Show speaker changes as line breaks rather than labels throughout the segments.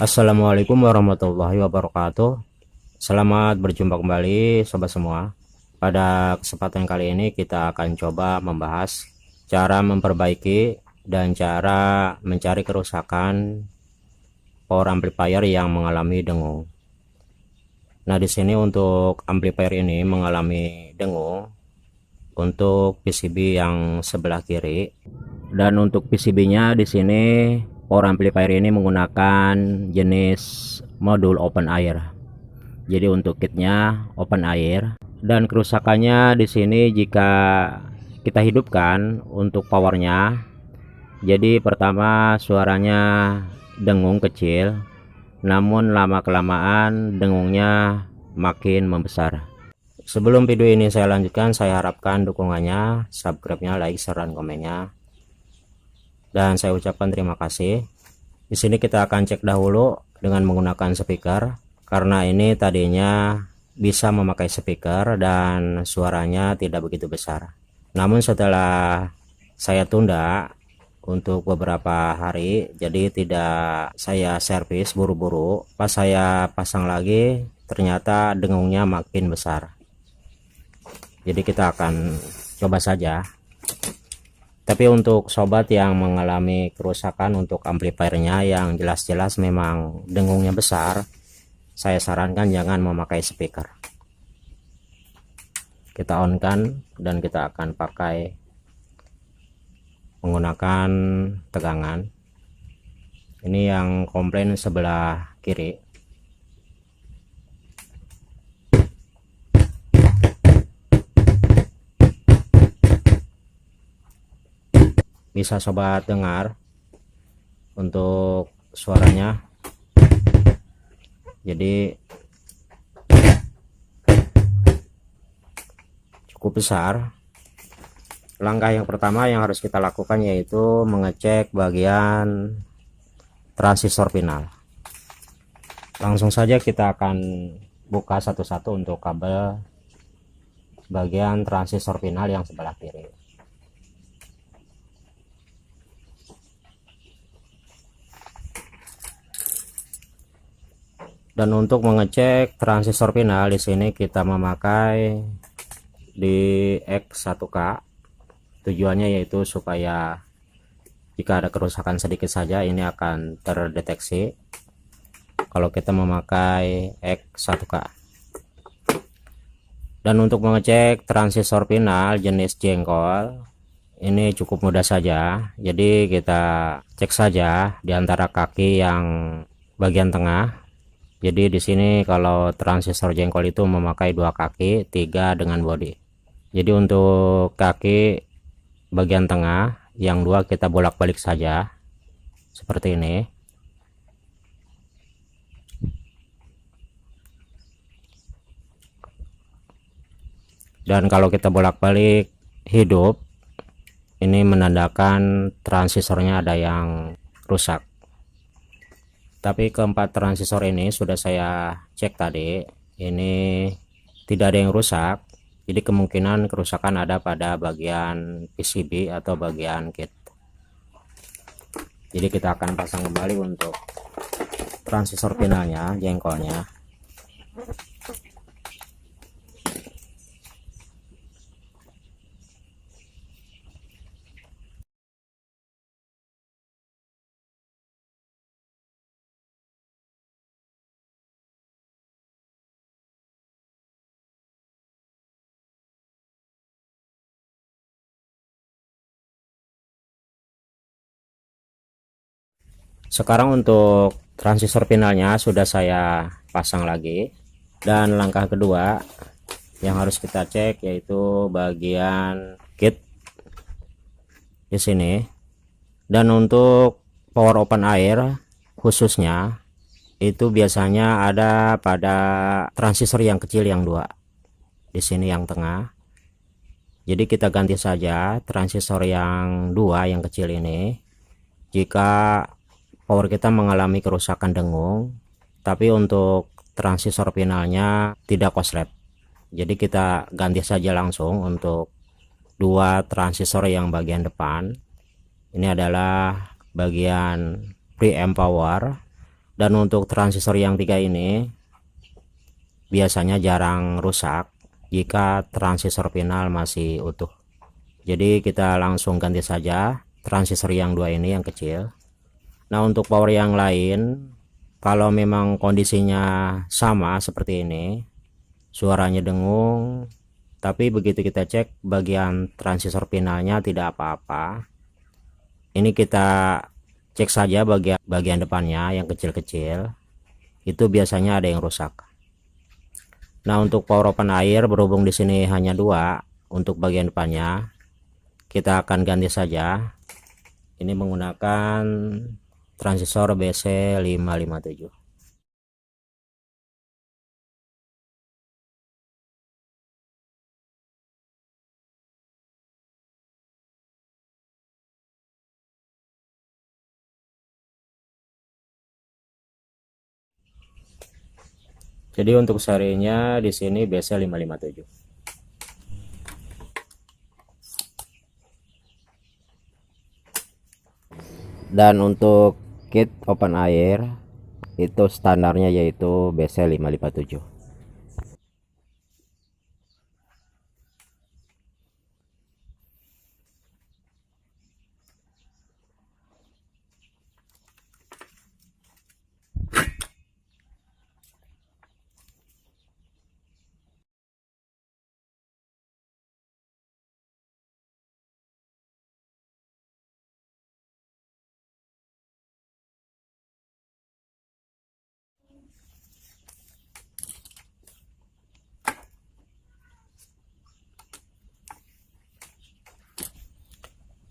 Assalamualaikum warahmatullahi wabarakatuh. Selamat berjumpa kembali sobat semua. Pada kesempatan kali ini kita akan coba membahas cara memperbaiki dan cara mencari kerusakan power amplifier yang mengalami dengung. Nah, di sini untuk amplifier ini mengalami dengung untuk PCB yang sebelah kiri, dan untuk PCB-nya di sini power amplifier ini menggunakan jenis modul open air. Jadi untuk kitnya open air, dan kerusakannya di sini jika kita hidupkan untuk powernya, jadi pertama suaranya dengung kecil, namun lama kelamaan dengungnya makin membesar. Sebelum video ini saya lanjutkan, saya harapkan dukungannya, subscribe-nya, like, share, dan komennya, dan saya ucapkan terima kasih. Di sini kita akan cek dahulu dengan menggunakan speaker, karena ini tadinya bisa memakai speaker dan suaranya tidak begitu besar. Namun setelah saya tunda untuk beberapa hari, jadi tidak saya servis buru-buru, pas saya pasang lagi ternyata dengungnya makin besar. Jadi kita akan coba saja. Tapi untuk sobat yang mengalami kerusakan untuk amplifiernya yang jelas-jelas memang dengungnya besar, saya sarankan jangan memakai speaker. Kita on kan, dan kita akan pakai menggunakan tegangan. Ini yang komplain sebelah kiri. Bisa sobat dengar untuk suaranya. Jadi cukup besar. Langkah yang pertama yang harus kita lakukan yaitu mengecek bagian transistor final. Langsung saja kita akan buka satu-satu untuk kabel bagian transistor final yang sebelah kiri. Dan untuk mengecek transistor final di sini kita memakai di X1K. Tujuannya yaitu supaya jika ada kerusakan sedikit saja ini akan terdeteksi kalau kita memakai X1K. Dan untuk mengecek transistor final jenis jengkol ini cukup mudah saja. Jadi kita cek saja di antara kaki yang bagian tengah. Jadi di sini kalau transistor jengkol itu memakai dua kaki, tiga dengan bodi. Jadi untuk kaki bagian tengah yang dua kita bolak-balik saja seperti ini. Dan kalau kita bolak-balik hidup, ini menandakan transisornya ada yang rusak. Tapi keempat transistor ini sudah saya cek tadi, ini tidak ada yang rusak. Jadi kemungkinan kerusakan ada pada bagian PCB atau bagian kit. Jadi kita akan pasang kembali untuk transistor finalnya, jengkolnya. Sekarang untuk transistor finalnya sudah saya pasang lagi, dan langkah kedua yang harus kita cek yaitu bagian kit di sini. Dan untuk power open air khususnya itu biasanya ada pada transistor yang kecil yang dua di sini yang tengah. Jadi kita ganti saja transistor yang dua yang kecil ini jika power kita mengalami kerusakan dengung, tapi untuk transistor finalnya tidak korslet. Jadi kita ganti saja langsung untuk dua transistor yang bagian depan. Ini adalah bagian preamp power Dan untuk transistor yang 3 ini biasanya jarang rusak jika transistor final masih utuh. Jadi kita langsung ganti saja transistor yang 2 ini yang kecil. Nah, untuk power yang lain, kalau memang kondisinya sama seperti ini, suaranya dengung, tapi begitu kita cek bagian transistor finalnya tidak apa-apa, ini kita cek saja bagian depannya yang kecil-kecil, itu biasanya ada yang rusak. Nah, untuk power open air berhubung di sini hanya 2 untuk bagian depannya, kita akan ganti saja. Ini menggunakan transistor BC557. Jadi untuk serinya di sini BC557. Dan untuk kit open air itu standarnya yaitu BC557.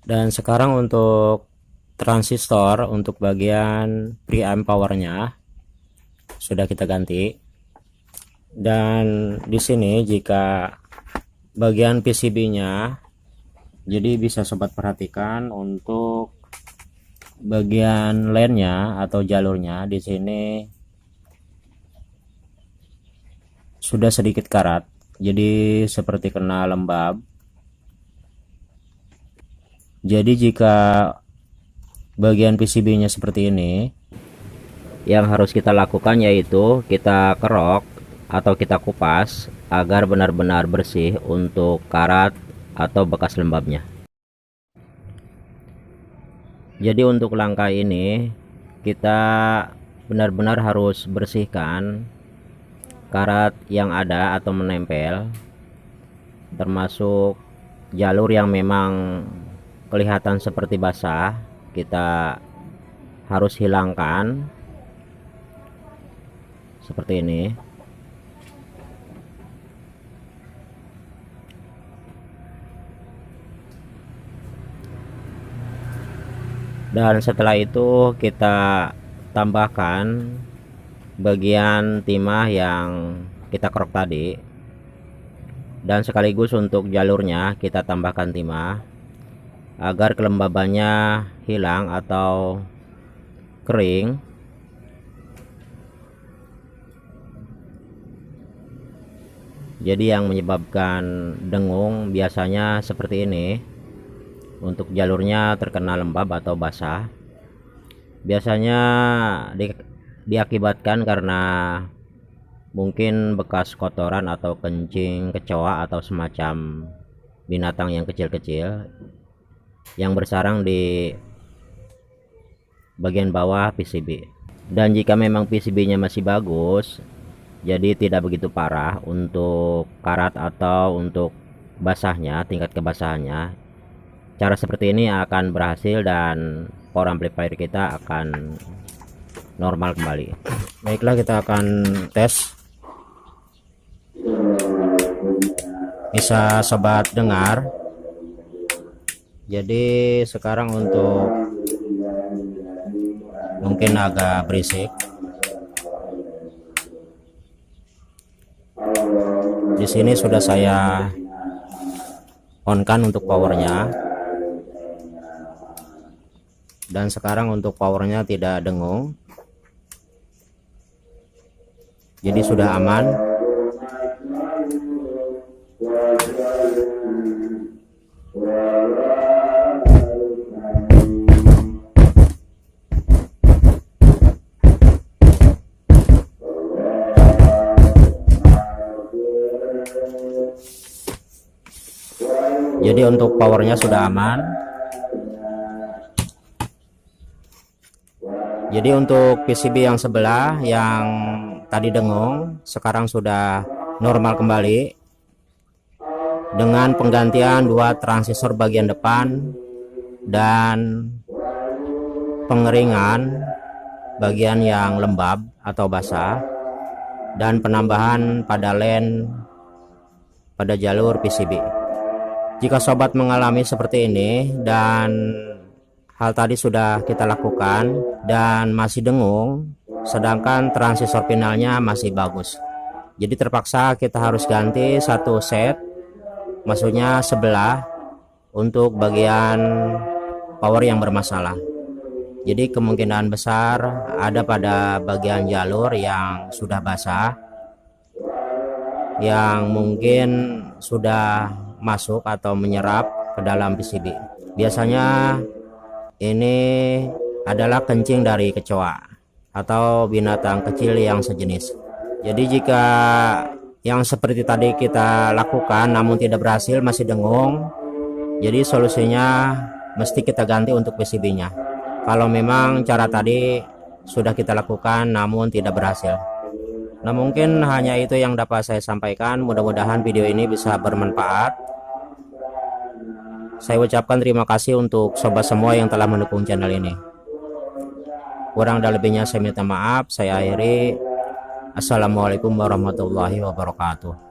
Dan sekarang untuk transistor untuk bagian preamp powernya sudah kita ganti. Dan di sini jika bagian PCB-nya, jadi bisa sobat perhatikan untuk bagian LAN-nya atau jalurnya di sini sudah sedikit karat, jadi seperti kena lembab. Jadi jika bagian PCB-nya seperti ini, yang harus kita lakukan yaitu kita kerok atau kita kupas agar benar-benar bersih untuk karat atau bekas lembabnya. Jadi untuk langkah ini kita benar-benar harus bersihkan karat yang ada atau menempel, termasuk jalur yang memang kelihatan seperti basah, kita harus hilangkan seperti ini. Dan setelah itu kita tambahkan bagian timah yang kita kerok tadi, dan sekaligus untuk jalurnya kita tambahkan timah agar kelembabannya hilang atau kering. Jadi yang menyebabkan dengung biasanya seperti ini, untuk jalurnya terkena lembab atau basah. Biasanya diakibatkan karena mungkin bekas kotoran atau kencing kecoa atau semacam binatang yang kecil-kecil yang bersarang di bagian bawah PCB. Dan jika memang PCB-nya masih bagus, jadi tidak begitu parah untuk karat atau untuk basahnya, tingkat kebasahannya, cara seperti ini akan berhasil dan power amplifier kita akan normal kembali. Baiklah, kita akan tes. Bisa sobat dengar. Jadi sekarang untuk mungkin agak berisik. Di sini sudah saya on kan untuk powernya. Dan sekarang untuk powernya tidak dengung. Jadi sudah aman. Jadi untuk powernya sudah aman. Jadi untuk PCB yang sebelah yang tadi dengung sekarang sudah normal kembali dengan penggantian 2 transistor bagian depan dan pengeringan bagian yang lembab atau basah dan penambahan pada len pada jalur PCB. Jika sobat mengalami seperti ini dan hal tadi sudah kita lakukan dan masih dengung, sedangkan transistor finalnya masih bagus, jadi terpaksa kita harus ganti satu set, maksudnya sebelah, untuk bagian power yang bermasalah. Jadi kemungkinan besar ada pada bagian jalur yang sudah basah, yang mungkin sudah masuk atau menyerap ke dalam PCB. Biasanya ini adalah kencing dari kecoa atau binatang kecil yang sejenis. Jadi jika yang seperti tadi kita lakukan namun tidak berhasil, masih dengung, jadi solusinya mesti kita ganti untuk PCB-nya. Kalau memang cara tadi sudah kita lakukan namun tidak berhasil. Nah, mungkin hanya itu yang dapat saya sampaikan. Mudah-mudahan video ini bisa bermanfaat. Saya ucapkan terima kasih untuk sobat semua yang telah mendukung channel ini. Kurang dan lebihnya saya minta maaf. Saya akhiri. Assalamualaikum warahmatullahi wabarakatuh.